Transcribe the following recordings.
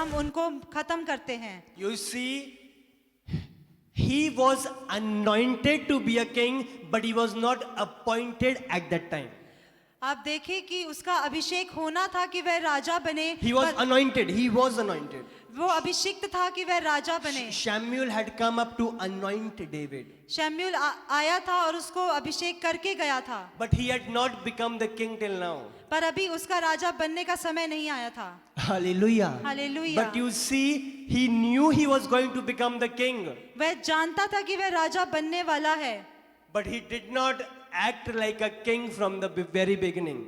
हम उनको खत्म करते हैं। You see, he was anointed to be a king, but he was not appointed at that time. आप देखें कि उसका अभिषेक होना था कि वह राजा बने, He was पर anointed. He was anointed. वो अभिषिक्त था कि वह राजा बने। Samuel had come up to anoint David, शमूएल आया था और उसको अभिषेक करके गया था, but he had not become the king till now. पर अभी उसका राजा बनने का समय नहीं आया था। Hallelujah. Hallelujah. But you see, he knew he was going to become the king, वह जानता था कि वह राजा बनने वाला है, but he did not act like a king from the very beginning.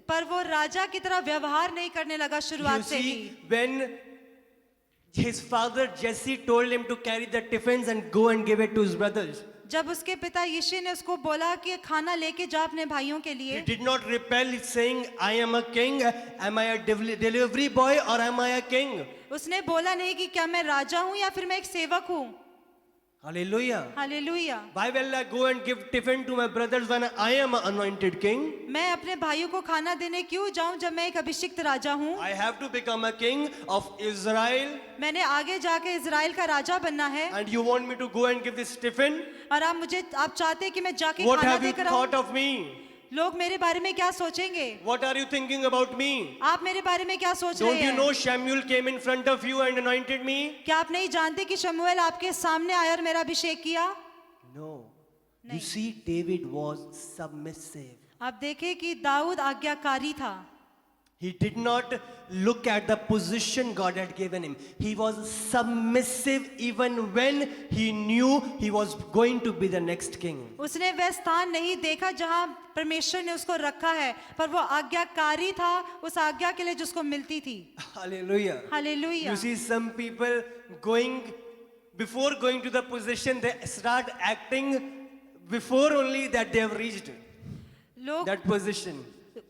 पर वो राजा की तरह व्यवहार नहीं करने लगा You शुरुआत से ही। see, when his father Jesse told him to carry the tiffins and go and give it to his brothers, जब उसके पिता यीशु ने उसको बोला कि खाना लेके जा अपने भाइयों के he लिए, did not repel, saying, I am a king, am I a delivery boy or am I a king? उसने बोला नहीं कि क्या मैं राजा हूँ या फिर मैं एक सेवक हूँ। Hallelujah. Hallelujah. Why will I go and give tiffin to my brothers when I am an anointed king? मैं अपने भाइयों को खाना देने क्यों जाऊं जब मैं एक अभिषिक्त राजा हूँ। I have to become a king of Israel, मैंने आगे जाके इजराइल का राजा बनना है, and you want me to go and give this tiffin? और आप चाहते हैं कि मैं जाके What खाना have you देकर thought आऊं। of me? लोग मेरे बारे में क्या सोचेंगे? What are you thinking about me? आप मेरे बारे में क्या सोच रहे Don't you हैं? know Samuel came in front of you and anointed me? क्या आप नहीं जानते कि शमूएल आपके सामने आया और मेरा अभिषेक किया? No. You नहीं। see, David was submissive. आप देखें कि दाऊद आज्ञाकारी था। He did not look at the position God had given him. He was submissive even when he knew he was going to be the next king. उसने वह स्थान नहीं देखा जहां परमेश्वर ने उसको रखा है, पर वो आज्ञाकारी था उस आज्ञा के लिए जिसको मिलती थी। Hallelujah. Hallelujah. You see, some people before going to the position, they start acting before only that they have reached लोग that position.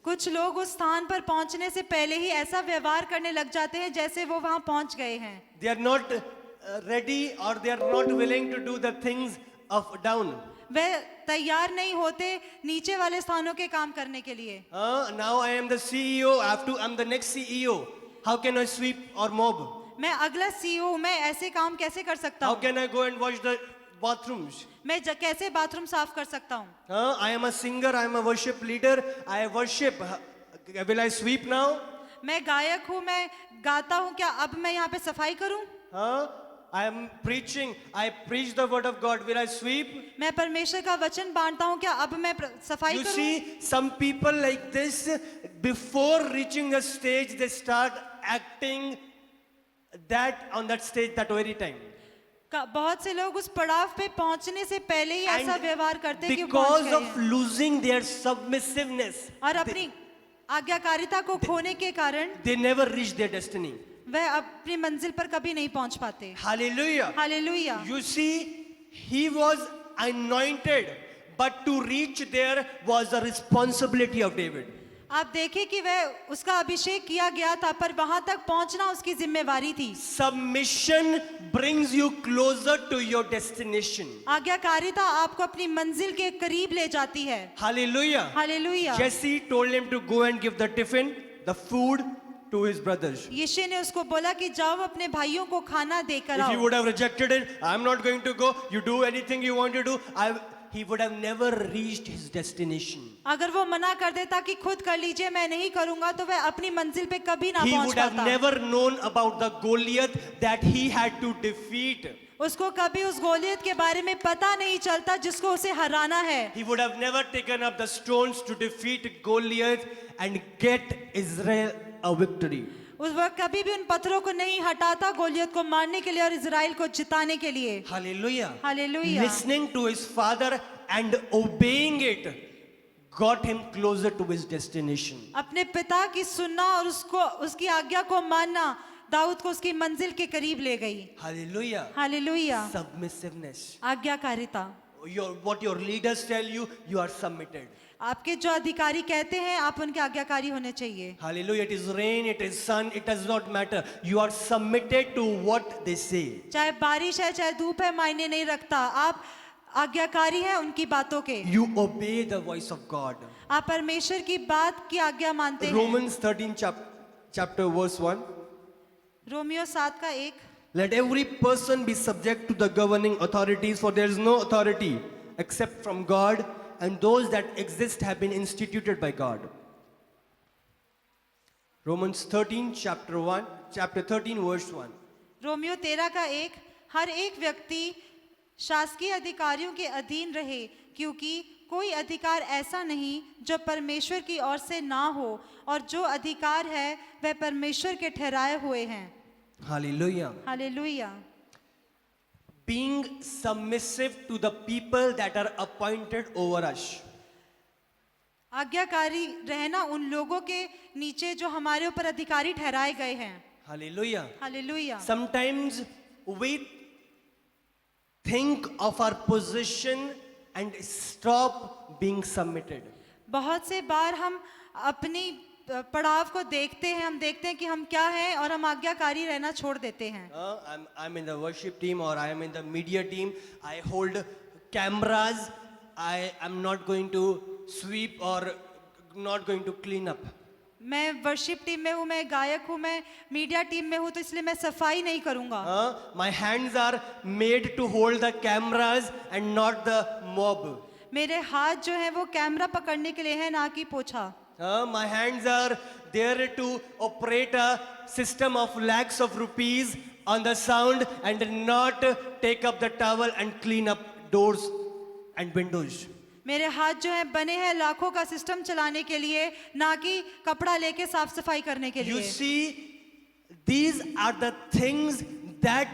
कुछ लोग उस स्थान पर पहुंचने से पहले ही ऐसा व्यवहार करने लग जाते हैं जैसे वो वहां पहुंच गए हैं। They are not ready, or they are not willing to do the things of down. वह तैयार नहीं होते नीचे वाले स्थानों के काम करने के लिए। Now I am the CEO. I'm the next CEO. How can I sweep or mob? मैं अगला सीईओ हूं, मैं ऐसे काम कैसे कर सकता How हूँ? can I go and wash the bathrooms? मैं कैसे बाथरूम साफ कर सकता हूँ? I am a singer. I am a worship leader. I worship. Will I sweep now? मैं गायक हूँ, मैं गाता हूँ, क्या अब मैं यहाँ पे सफाई करूँ? I am preaching. I preach the word of God. Will I sweep? मैं परमेश्वर का वचन बांटता हूँ, क्या अब मैं सफाई You करूँ? see, some people like this, before reaching the stage, they start acting that on that stage that very time. बहुत से लोग उस पड़ाव पे पहुंचने से पहले ही ऐसा And व्यवहार करते हैं कि वो पहुंच because गए of हैं। losing their submissiveness, और अपनी आज्ञाकारिता को खोने के कारण they never reach their destiny. वह अपनी मंजिल पर कभी नहीं पहुंच पाते। Hallelujah. Hallelujah. You see, he was anointed, but to reach there was the responsibility of David. आप देखें कि वह उसका अभिषेक किया गया था, पर वहां तक पहुंचना उसकी जिम्मेवारी थी। Submission brings you closer to your destination. आज्ञाकारिता आपको अपनी मंजिल के करीब ले जाती है। Hallelujah. Hallelujah. Jesse told him to go and give the tiffin, the food, to his brothers. यीशु ने उसको बोला कि जाओ अपने भाइयों को खाना देकर If he आओ। would have rejected it, I'm not going to go, you do anything you want to do, he would have never reached his destination. अगर वो मना कर देता कि खुद कर लीजिए, मैं नहीं करूंगा, तो वह अपनी मंजिल पे कभी ना He पहुंच would have पाता। never known about the Goliath that he had to defeat. उसको कभी उस गोलियत के बारे में पता नहीं चलता जिसको उसे हराना है। He would have never taken up the stones to defeat Goliath and get Israel a victory. उस वक्त कभी भी उन पत्थरों को नहीं हटाता गोलियत को मारने के लिए और इजराइल को जिताने के लिए। Hallelujah. Hallelujah. Listening to his father and obeying it got him closer to his destination. अपने पिता की सुनना और उसकी आज्ञा को मानना दाऊद को उसकी मंजिल के करीब ले गई। Hallelujah. Hallelujah. Submissiveness. आज्ञाकारिता। What your leaders tell you, you are submitted. आपके जो अधिकारी कहते हैं आप उनके आज्ञाकारी होने चाहिए। Hallelujah. It is rain, it is sun, it does not matter. You are submitted to what they say. चाहे बारिश है चाहे धूप है, मायने नहीं रखता, आप आज्ञाकारी हैं उनकी बातों के। You obey the voice of God. आप परमेश्वर की बात की आज्ञा मानते हैं। Romans 13 chapter verse 1. रोमियो 7 का 1। Let every person be subject to the governing authorities, for there is no authority except from God, and those that exist have been instituted by God. Romans 13, chapter 13, verse 1. Romeo 13 का 1। हर एक व्यक्ति शासकीय अधिकारियों के अधीन रहे, क्योंकि कोई अधिकार ऐसा नहीं जो परमेश्वर की ओर से ना हो, और जो अधिकार है वह परमेश्वर के ठहराए हुए हैं। Hallelujah. Hallelujah. Being submissive to the people that are appointed over us. आज्ञाकारी रहना उन लोगों के नीचे जो हमारे ऊपर अधिकारी ठहराए गए हैं। Hallelujah. Hallelujah. Sometimes we think of our position and stop being submitted. बहुत से बार हम अपनी पड़ाव को देखते हैं, हम देखते हैं कि हम क्या हैं और हम आज्ञाकारी रहना छोड़ देते हैं। I'm in the worship team or I am in the media team. I hold cameras. I am not going to sweep or not going to clean up. मैं वर्शिप टीम में हूँ, मैं गायक हूँ, मैं मीडिया टीम में हूँ, तो इसलिए मैं सफाई नहीं करूँगा। My hands are made to hold the cameras and not the mob. मेरे हाथ जो है वो कैमरा पकड़ने के लिए है, ना कि पोछा। My hands are there to operate a system of lakhs of rupees on the sound and not take up the towel and clean up doors and windows. मेरे हाथ जो है बने हैं लाखों का सिस्टम चलाने के लिए, ना कि कपड़ा लेके साफ सफाई करने के You लिए। see, these are the things that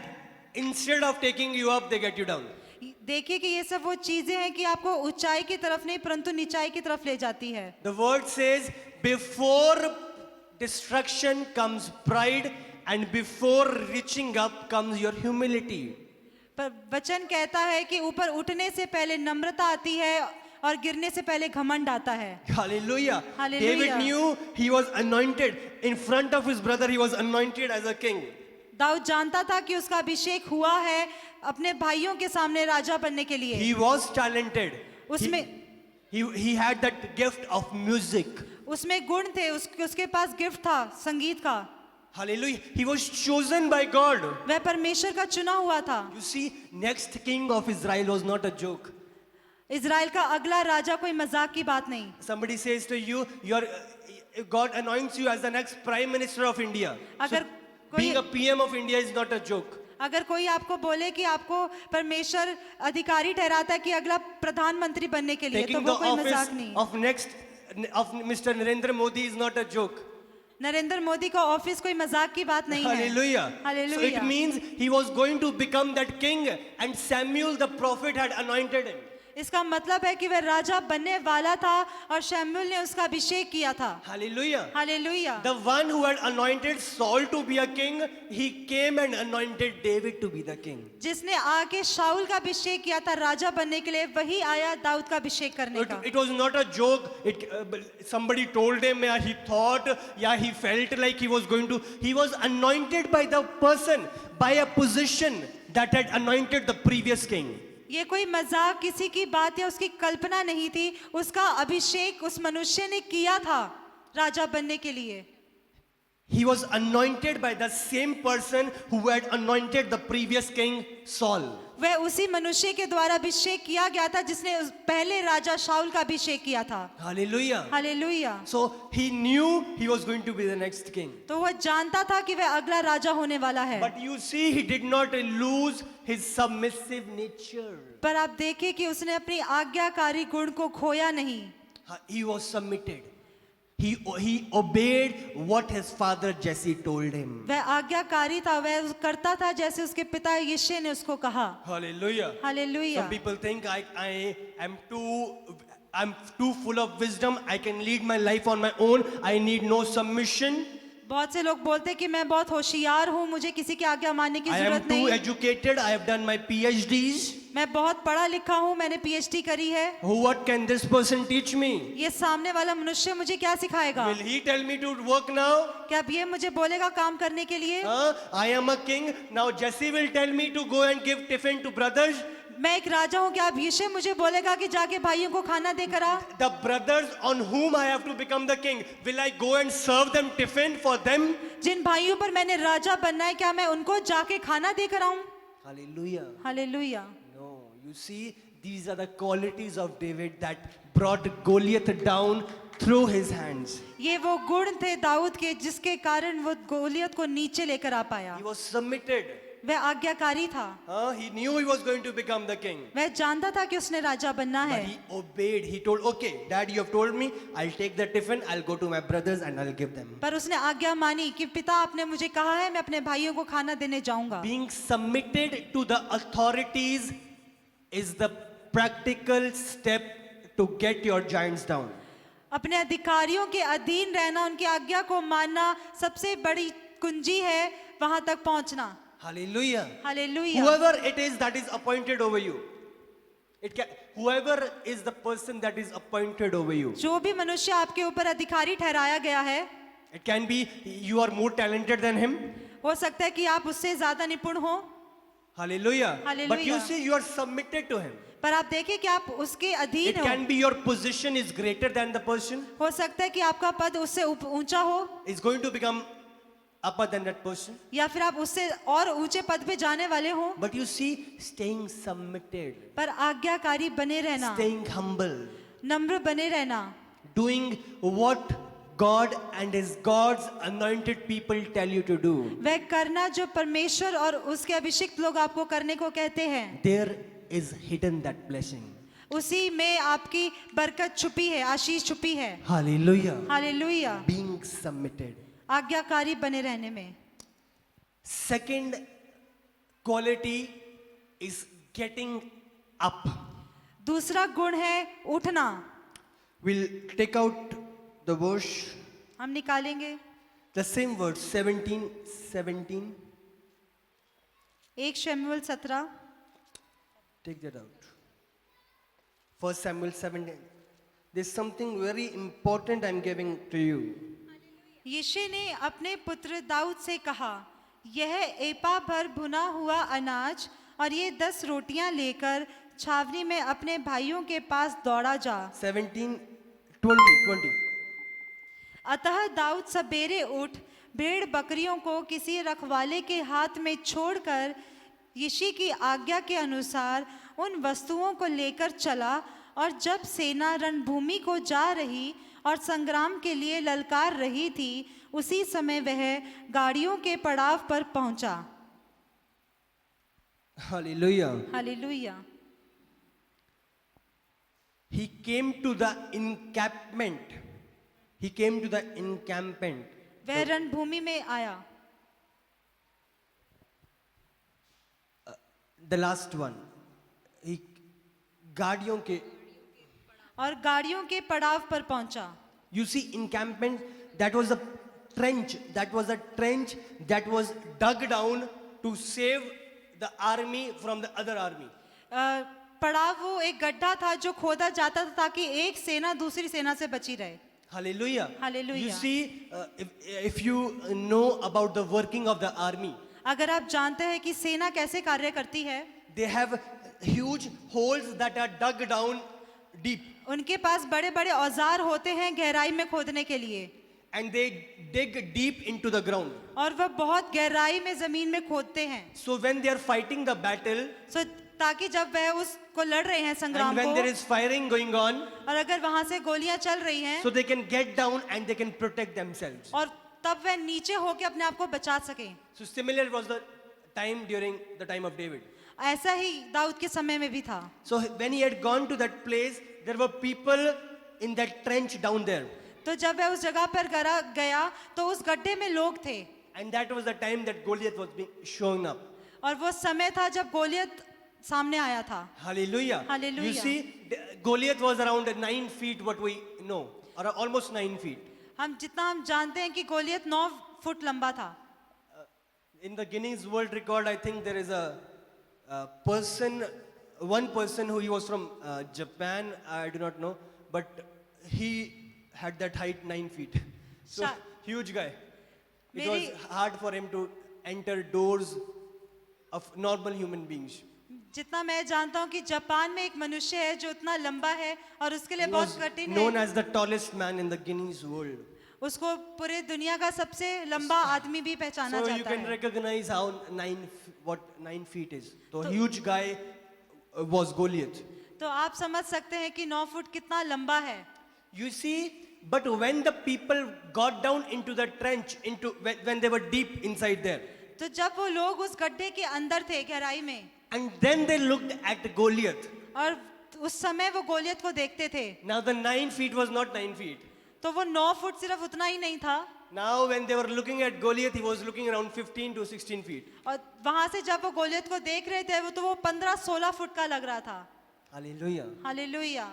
instead of taking you up, they get you down. देखिए कि ये सब वो चीजें हैं कि आपको ऊंचाई की तरफ नहीं परंतु निचाई की तरफ ले जाती है। The word says, before destruction comes pride, and before reaching up comes your humility. पर वचन कहता है कि ऊपर उठने से पहले नम्रता आती है और गिरने से पहले घमंड आता है। Hallelujah. Hallelujah. David knew he was anointed. In front of his brother, he was anointed as a king. Dawood जानता था कि उसका अभिषेक हुआ है अपने भाइयों के सामने राजा बनने के लिए। He was talented. उसमें He had that gift of music. उसमें गुण थे, उसके पास गिफ्ट था संगीत का। Hallelujah. He was chosen by God. वह परमेश्वर का चुना हुआ था। You see, next king of Israel was not a joke. Israel का अगला राजा कोई मजाक की बात नहीं। Somebody says to you, God anoints you as the next prime minister of India. अगर Being a कोई PM of India is not a joke. अगर कोई आपको बोले कि आपको परमेश्वर अधिकारी ठहराता है कि अगला प्रधानमंत्री बनने के लिए, तो Taking वो the कोई office मजाक नहीं। of Mr. Narendra Modi is not a joke. Narendra Modi का ऑफिस कोई मजाक की बात नहीं है। Hallelujah. So hallelujah. it means he was going to become that king, and Samuel the prophet had anointed him. इसका मतलब है कि वह राजा बनने वाला था और शमूएल ने उसका अभिषेक किया था। Hallelujah. Hallelujah. The one who had anointed Saul to be a king, he came and anointed David to be the king. जिसने आके शाऊल का अभिषेक किया था राजा बनने के लिए, वही आया दाऊद का अभिषेक करने का। It was not a joke. Somebody told him, yeah, he thought, yeah, he felt like he was going to. He was anointed by the person, by a position that had anointed the previous king. ये कोई मजाक किसी की बात या उसकी कल्पना नहीं थी, उसका अभिषेक उस मनुष्य ने किया था राजा बनने के लिए। He was anointed by the same person who had anointed the previous king Saul. वह उसी मनुष्य के द्वारा अभिषेक किया गया था जिसने पहले राजा शाऊल का अभिषेक किया था। Hallelujah. Hallelujah. So he knew he was going to be the next king. तो वह जानता था कि वह अगला राजा होने वाला है। But you see, he did not lose his submissive nature. पर आप देखिए कि उसने अपनी आज्ञाकारी गुण को खोया नहीं। He was submitted. He obeyed what his father Jesse told him. वह आज्ञाकारी था, वह करता था जैसे उसके पिता यिशै ने उसको कहा। Hallelujah. Hallelujah. Some people think I'm too full of wisdom. I can lead my life on my own. I need no submission. बहुत से लोग बोलते हैं कि मैं बहुत होशियार हूँ, मुझे किसी की आज्ञा मानने की I am जरूरत too नहीं। educated. I have done my PhDs. मैं बहुत पढ़ा लिखा हूँ, मैंने PhD करी है। What can this person teach me? ये सामने वाला मनुष्य मुझे क्या सिखाएगा? Will he tell me to work now? क्या अब ये मुझे बोलेगा काम करने के लिए? I am a king. Now Jesse will tell me to go and give tiffin to brothers. मैं एक राजा हूँ, क्या अब यिशै मुझे बोलेगा कि जाके भाइयों को खाना देकर आ? The brothers on whom I have to become the king, will I go and serve them tiffin for them? जिन भाइयों पर मैंने राजा बनना है, क्या मैं उनको जाके खाना देकर आऊं? Hallelujah. Hallelujah. No, you see, these are the qualities of David that brought Goliath down through his hands. ये वो गुण थे दाऊद के जिसके कारण वो गोलियत को नीचे लेकर आ पाया। He was submitted. वह आज्ञाकारी था। He knew he was going to become the king. वह जानता था कि उसने राजा बनना But है, he obeyed. He told, okay, Dad, you have told me, I'll take the tiffin, I'll go to my brothers and I'll give them. पर उसने आज्ञा मानी कि पिता आपने मुझे कहा है, मैं अपने भाइयों को खाना देने जाऊंगा। Being submitted to the authorities is the practical step to get your giants down. अपने अधिकारियों के अधीन रहना, उनकी आज्ञा को मानना सबसे बड़ी कुंजी है वहां तक पहुंचना। Hallelujah. Hallelujah. Whoever it is that is appointed over you, whoever is the person that is appointed over you. जो भी मनुष्य आपके ऊपर अधिकारी ठहराया गया है, It can be you are more talented than him. हो सकता है कि आप उससे ज्यादा निपुण हो, Hallelujah. But you Hallelujah. see, you are submitted to him. पर आप देखें कि आप उसके अधीन It हो। can be your position is greater than the person. हो सकता है कि आपका पद उससे ऊंचा हो, Is going to become upper than that person. या फिर आप उससे और ऊंचे पद पे जाने वाले हो। But you see, staying submitted, पर आज्ञाकारी बने रहना, staying humble, नम्र बने रहना, doing what God and His God's anointed people tell you to do. वह करना जो परमेश्वर और उसके अभिषिक्त लोग आपको करने को कहते हैं, There is hidden that blessing. उसी में आपकी बरकत छुपी है, आशीष छुपी है। Hallelujah. हालेलुया। Being submitted. आज्ञाकारी बने रहने में। Second quality is getting up. दूसरा गुण है उठना। We'll take out the verse, हम निकालेंगे the same verse, 17. 1 शमूएल 17। Take that out. 1 Samuel 17. There's something very important I'm giving to you. यिशै ने अपने पुत्र दाऊद से कहा, यह एपा भर भुना हुआ अनाज और ये 10 रोटियां लेकर छावनी में अपने भाइयों के पास दौड़ा जा। 17, 20. अतः दाऊद सबेरे उठ भेड़ बकरियों को किसी रखवाले के हाथ में छोड़कर यिशै की आज्ञा के अनुसार उन वस्तुओं को लेकर चला, और जब सेना रणभूमि को जा रही और संग्राम के लिए ललकार रही थी, उसी समय वह गाड़ियों के पड़ाव पर पहुंचा। Hallelujah. Hallelujah. He came to the encampment. He came to the encampment. वह रणभूमि में आया। The last one. He गाड़ियों के और गाड़ियों के पड़ाव पर पहुंचा। You see, encampment, that was a trench. That was a trench that was dug down to save the army from the other army. पड़ाव वो एक गड्ढा था जो खोदा जाता था ताकि एक सेना दूसरी सेना से बची रहे। Hallelujah. Hallelujah. You see, if you know about the working of the army, अगर आप जानते हैं कि सेना कैसे कार्य करती है, they have huge holes that are dug down deep. उनके पास बड़े बड़े औजार होते हैं गहराई में खोदने के लिए, And they dig deep into the ground. और वह बहुत गहराई में जमीन में खोदते हैं। So when they are fighting the battle, ताकि जब वह उसको लड़ रहे हैं संग्राम and when there को, is firing going on, और अगर वहां से गोलियां चल रही हैं, so they can get down and they can protect themselves. और तब वह नीचे होकर अपने आप को बचा सके। So similar was the time during the time of David. ऐसा ही दाऊद के समय में भी था। So when he had gone to that place, there were people in that trench down there. तो जब वह उस जगह पर गया तो उस गड्ढे में लोग थे, And that was the time that Goliath was being shown up. और वो समय था जब गोलियत सामने आया था। Hallelujah. Hallelujah. You see, Goliath was around 9 feet, what we know, or almost 9 feet. जितना हम जानते हैं कि गोलियत 9 फुट लंबा था। In the Guinness World Record, I think there is a one person who he was from Japan, I do not know, but he had that height 9 feet. So Sha- huge guy. It was Meri- hard for him to enter doors of normal human beings. जितना मैं जानता हूँ कि Japan में एक मनुष्य है जो इतना लंबा है और उसके लिए He बहुत was कठिन known है। as the tallest man in the Guinness World. उसको पूरे दुनिया का सबसे लंबा आदमी भी पहचाना So you जाता can है। recognize how what 9 feet is. So huge guy was Goliath. तो आप समझ सकते हैं कि 9 फुट कितना लंबा है। You see, but when the people got down into the trench, when they were deep inside there, तो जब वो लोग उस गड्ढे के अंदर थे गहराई में, and then they looked at Goliath. और उस समय वो गोलियत को देखते थे, Now the 9 feet was not 9 feet. तो वो 9 फुट सिर्फ उतना ही नहीं था। Now when they were looking at Goliath, he was looking around 15 to 16 feet. और वहां से जब वो गोलियत को देख रहे थे, वो 15-16 फुट का लग रहा था। Hallelujah. Hallelujah.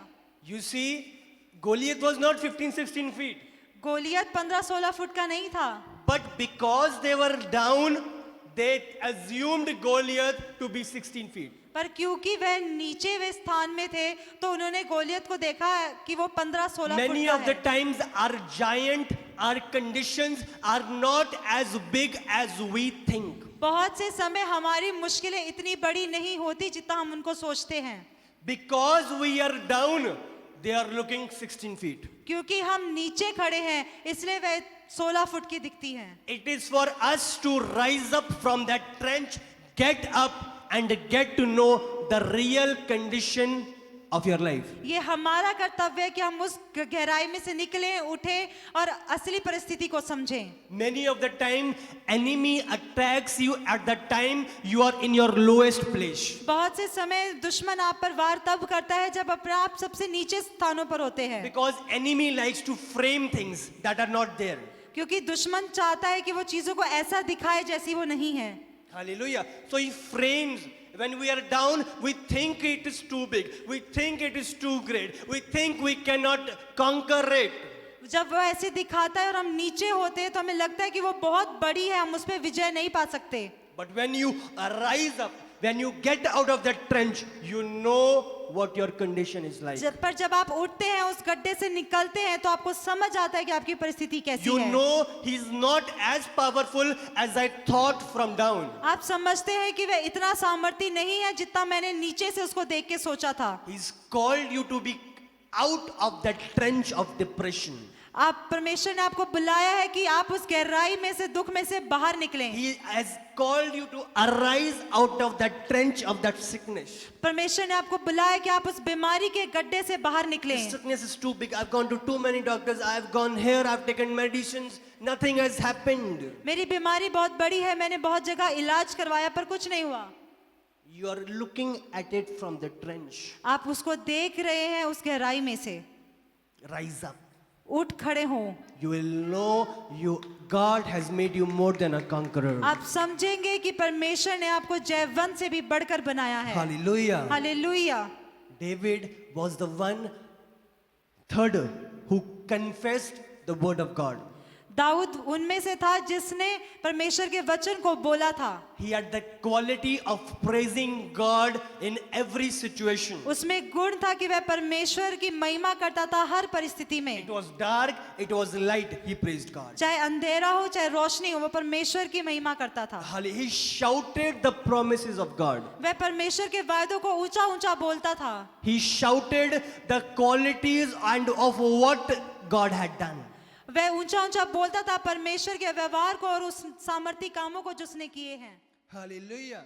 You see, Goliath was not 15-16 feet. Goliath 15-16 foot का नहीं था, But because they were down, they assumed Goliath to be 16 feet. पर क्योंकि वह नीचे वे स्थान में थे, तो उन्होंने गोलियत को देखा कि वो 15-16 फुट Many का of the है। times our giant, our conditions are not as big as we think. बहुत से समय हमारी मुश्किलें इतनी बड़ी नहीं होती जितना हम उनको सोचते हैं, Because we are down, they are looking 16 feet. क्योंकि हम नीचे खड़े हैं इसलिए वह 16 फुट की दिखती हैं। It is for us to rise up from that trench, get up and get to know the real condition of your life. ये हमारा कर्तव्य है कि हम उस गहराई में से निकलें, उठें और असली परिस्थिति को समझें। Many of the time, enemy attacks you at the time you are in your lowest place. बहुत से समय दुश्मन आप पर वार तब करता है जब अपने आप सबसे नीचे स्थानों पर होते हैं, Because enemy likes to frame things that are not there. क्योंकि दुश्मन चाहता है कि वो चीजों को ऐसा दिखाए जैसी वो नहीं है। Hallelujah. So he frames. When we are down, we think it is too big. We think it is too great. We think we cannot conquer it. जब वो ऐसे दिखाता है और हम नीचे होते हैं तो हमें लगता है कि वो बहुत बड़ी है, हम उस पर विजय नहीं पा सकते। But when you rise up, when you get out of that trench, you know what your condition is like. जब आप उठते हैं, उस गड्ढे से निकलते हैं, तो आपको समझ आता है कि आपकी परिस्थिति कैसी You है। know he's not as powerful as I thought from down. आप समझते हैं कि वह इतना सामर्थी नहीं है जितना मैंने नीचे से उसको देख के सोचा था। He's called you to be out of that trench of depression. आप परमेश्वर ने आपको बुलाया है कि आप उस गहराई में से, दुख में से बाहर निकलें। He has called you to arise out of that trench of that sickness. परमेश्वर ने आपको बुलाया है कि आप उस बीमारी के गड्ढे से बाहर This निकलें। sickness is too big. I've gone to too many doctors. I've gone here. I've taken medicines. Nothing has happened. मेरी बीमारी बहुत बड़ी है, मैंने बहुत जगह इलाज करवाया पर कुछ नहीं हुआ। You are looking at it from the trench. आप उसको देख रहे हैं उस गहराई में से। Rise up. उठ खड़े हो। You will know God has made you more than a conqueror. आप समझेंगे कि परमेश्वर ने आपको जयवंत से भी बढ़कर बनाया है। Hallelujah. Hallelujah. David was the third who confessed the word of God. Dawood उनमें से था जिसने परमेश्वर के वचन को बोला था। He had the quality of praising God in every situation. उसमें गुण था कि वह परमेश्वर की महिमा करता था हर परिस्थिति में। It was dark, it was light, he praised God. चाहे अंधेरा हो चाहे रोशनी हो, वो परमेश्वर की महिमा करता था। He shouted the promises of God. वह परमेश्वर के वायदों को ऊंचा ऊंचा बोलता था। He shouted the qualities and of what God had done. वह ऊंचा ऊंचा बोलता था परमेश्वर के व्यवहार को और उस सामर्थी कामों को जो उसने किए हैं। Hallelujah.